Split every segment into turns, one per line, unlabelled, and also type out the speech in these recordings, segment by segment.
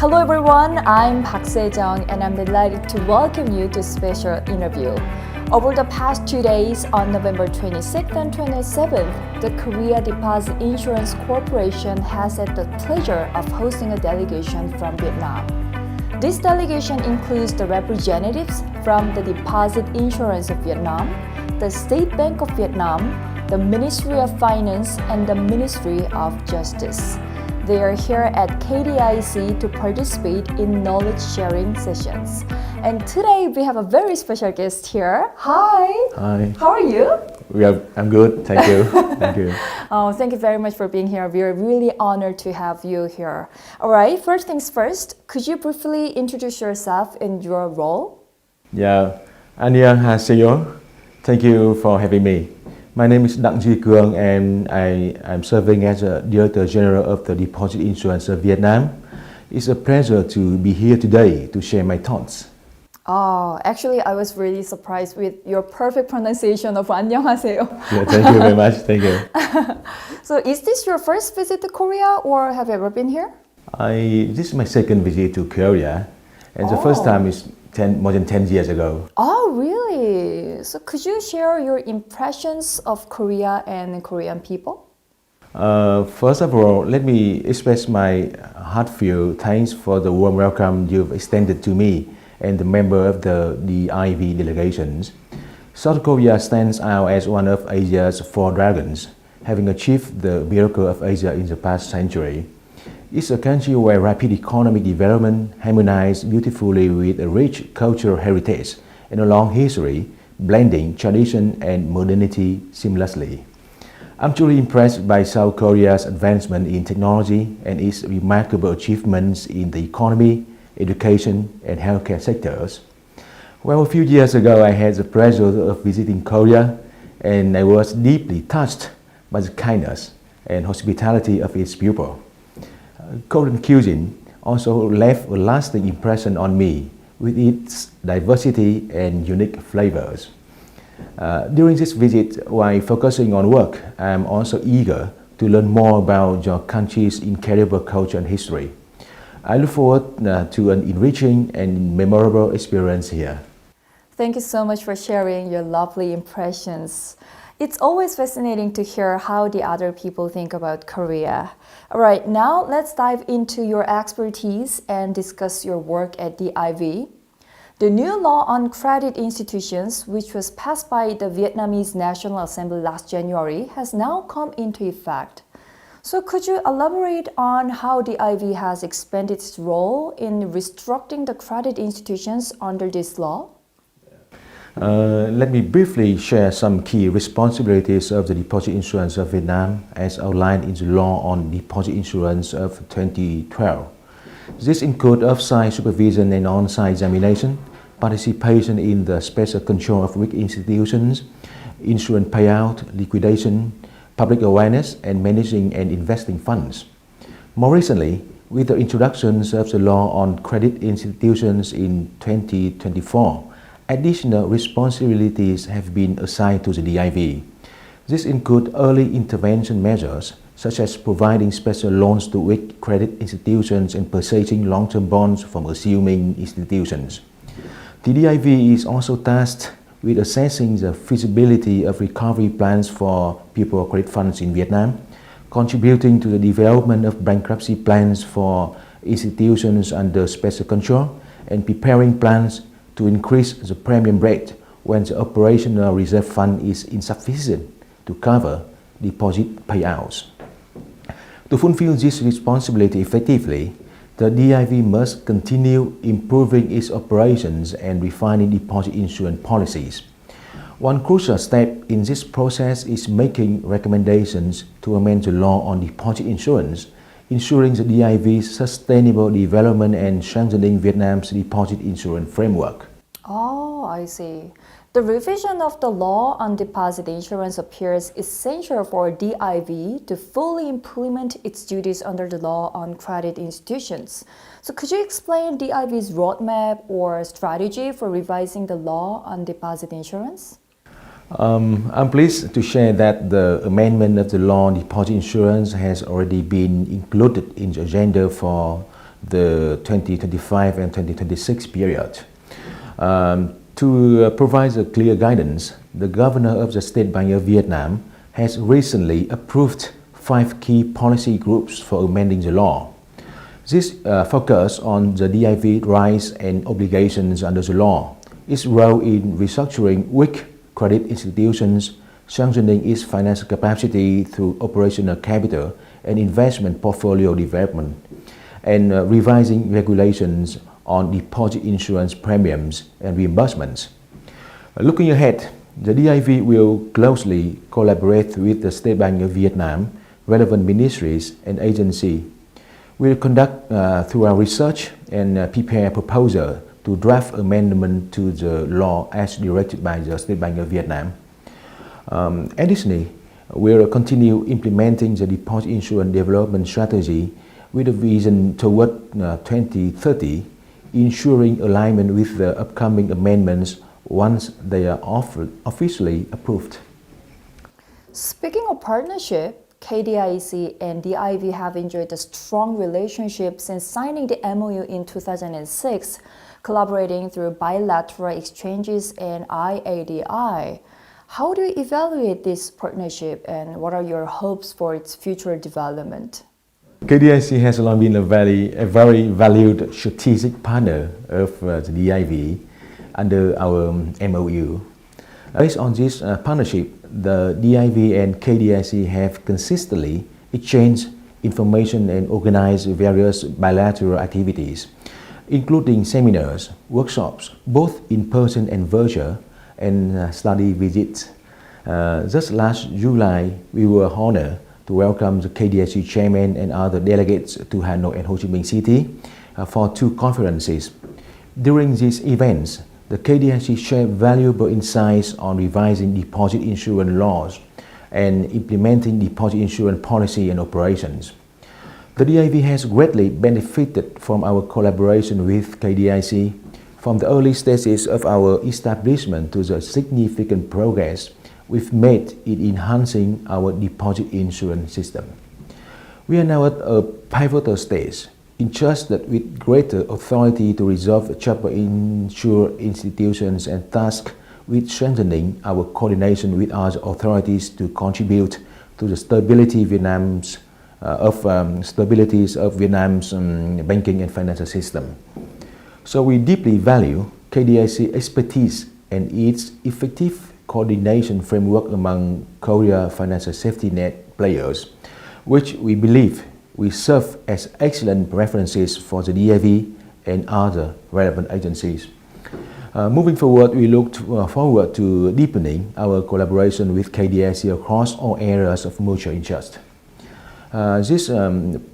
Hello everyone, I'm Park Se-jung and I'm delighted to welcome you to a special interview. Over the past 2 days, on November 26th and 27th, the Korea Deposit Insurance Corporation has had the pleasure of hosting a delegation from Vietnam. This delegation includes the representatives from the Deposit Insurance of Vietnam, the State Bank of Vietnam, the Ministry of Finance, and the Ministry of Justice. They are here at KDIC to participate in knowledge-sharing sessions. And today we have a very special guest here. Hi!
Hi.
How are you?
I'm good, thank you. Thank you.
Oh, thank you very much for being here. We are really honored to have you here. All right, first things first, could you briefly introduce yourself and your role?
Yeah, 안녕하세요. Thank you for having me. My name is Đặng Duy Cường and I'm serving as a Director General of the Deposit Insurance of Vietnam. It's a pleasure to be here today to share my thoughts.
Oh, actually, I was really surprised with your perfect pronunciation of 안녕하세요.
Yeah, thank you very much. Thank you.
So, is this your first visit to Korea or have you ever been here?
This is my second visit to Korea, and the first time is more than 10 years ago.
Oh, really? So, could you share your impressions of Korea and Korean people?
First of all, let me express my heartfelt thanks for the warm welcome you've extended to me and the member of the DIV delegations. South Korea stands out as one of Asia's four dragons, having achieved the miracle of Asia in the past century. It's a country where rapid economic development harmonizes beautifully with a rich cultural heritage and a long history, blending tradition and modernity seamlessly. I'm truly impressed by South Korea's advancement in technology and its remarkable achievements in the economy, education, and healthcare sectors. Well, a few years ago, I had the pleasure of visiting Korea, and I was deeply touched by the kindness and hospitality of its people. Korean cuisine also left a lasting impression on me with its diversity and unique flavors. During this visit, while focusing on work, I'm also eager to learn more about your country's incredible culture and history. I look forward to an enriching and memorable experience here.
Thank you so much for sharing your lovely impressions. It's always fascinating to hear how the other people think about Korea. All right, now let's dive into your expertise and discuss your work at DIV. The new law on credit institutions, which was passed by the Vietnamese National Assembly last January, has now come into effect. So could you elaborate on how DIV has expanded its role in restructuring the credit institutions under this law?
Let me briefly share some key responsibilities of the Deposit Insurance of Vietnam as outlined in the Law on Deposit Insurance of 2012. This includes off-site supervision and on-site examination, participation in the special control of weak institutions, insurance payout, liquidation, public awareness, and managing and investing funds. More recently, with the introductions of the Law on Credit Institutions in 2024, additional responsibilities have been assigned to the DIV. This includes early intervention measures, such as providing special loans to weak credit institutions and purchasing long-term bonds from assuming institutions. The DIV is also tasked with assessing the feasibility of recovery plans for people credit funds in Vietnam, contributing to the development of bankruptcy plans for institutions under special control, and preparing plans to increase the premium rate when the operational reserve fund is insufficient to cover deposit payouts. To fulfill this responsibility effectively, the DIV must continue improving its operations and refining deposit insurance policies. One crucial step in this process is making recommendations to amend the law on deposit insurance, ensuring the DIV's sustainable development and strengthening Vietnam's deposit insurance framework.
Oh, I see. The revision of the law on deposit insurance appears essential for DIV to fully implement its duties under the law on credit institutions. So could you explain DIV's roadmap or strategy for revising the law on deposit insurance?
I'm pleased to share that the amendment of the law on deposit insurance has already been included in the agenda for the 2025 and 2026 period. To provide a clear guidance, the Governor of the State Bank of Vietnam has recently approved 5 key policy groups for amending the law. This focus on the DIV rights and obligations under the law, its role in restructuring weak credit institutions, strengthening its financial capacity through operational capital and investment portfolio development, and revising regulations on deposit insurance premiums and reimbursements. Looking ahead, the DIV will closely collaborate with the State Bank of Vietnam, relevant ministries and agencies. We will conduct thorough research and prepare a proposal to draft amendment to the law as directed by the State Bank of Vietnam. Additionally, we will continue implementing the deposit insurance development strategy with a vision toward 2030, ensuring alignment with the upcoming amendments once they are officially approved.
Speaking of partnership, KDIC and DIV have enjoyed a strong relationship since signing the MOU in 2006, collaborating through bilateral exchanges and IADI. How do you evaluate this partnership and what are your hopes for its future development?
KDIC has long been a very valued strategic partner of the DIV under our MOU. Based on this partnership, the DIV and KDIC have consistently exchanged information and organized various bilateral activities, including seminars, workshops, both in person and virtual, and study visits. Just last July, we were honored to welcome the KDIC chairman and other delegates to Hanoi and Ho Chi Minh City for 2 conferences. During these events, the KDIC shared valuable insights on revising deposit insurance laws and implementing deposit insurance policy and operations. The DIV has greatly benefited from our collaboration with KDIC, from the early stages of our establishment to the significant progress we've made in enhancing our deposit insurance system. We are now at a pivotal stage, entrusted with greater authority to resolve trouble insured institutions and tasked with strengthening our coordination with other authorities to contribute to the stability of Vietnam's banking and financial system. So we deeply value KDIC expertise and its effective coordination framework among Korea financial safety net players, which we believe will serve as excellent references for the DIV and other relevant agencies. Moving forward, we look forward to deepening our collaboration with KDIC across all areas of mutual interest. This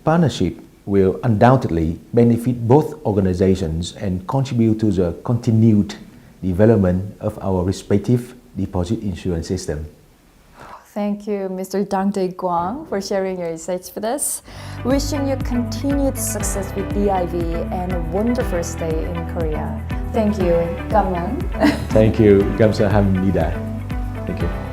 partnership will undoubtedly benefit both organizations and contribute to the continued development of our respective deposit insurance system.
Thank you, Mr. Dang Dae Quang, for sharing your insights with us. Wishing you continued success with DIV and a wonderful stay in Korea. Thank you. Cảm ơn.
Thank you. Kamsahamnida. Thank you.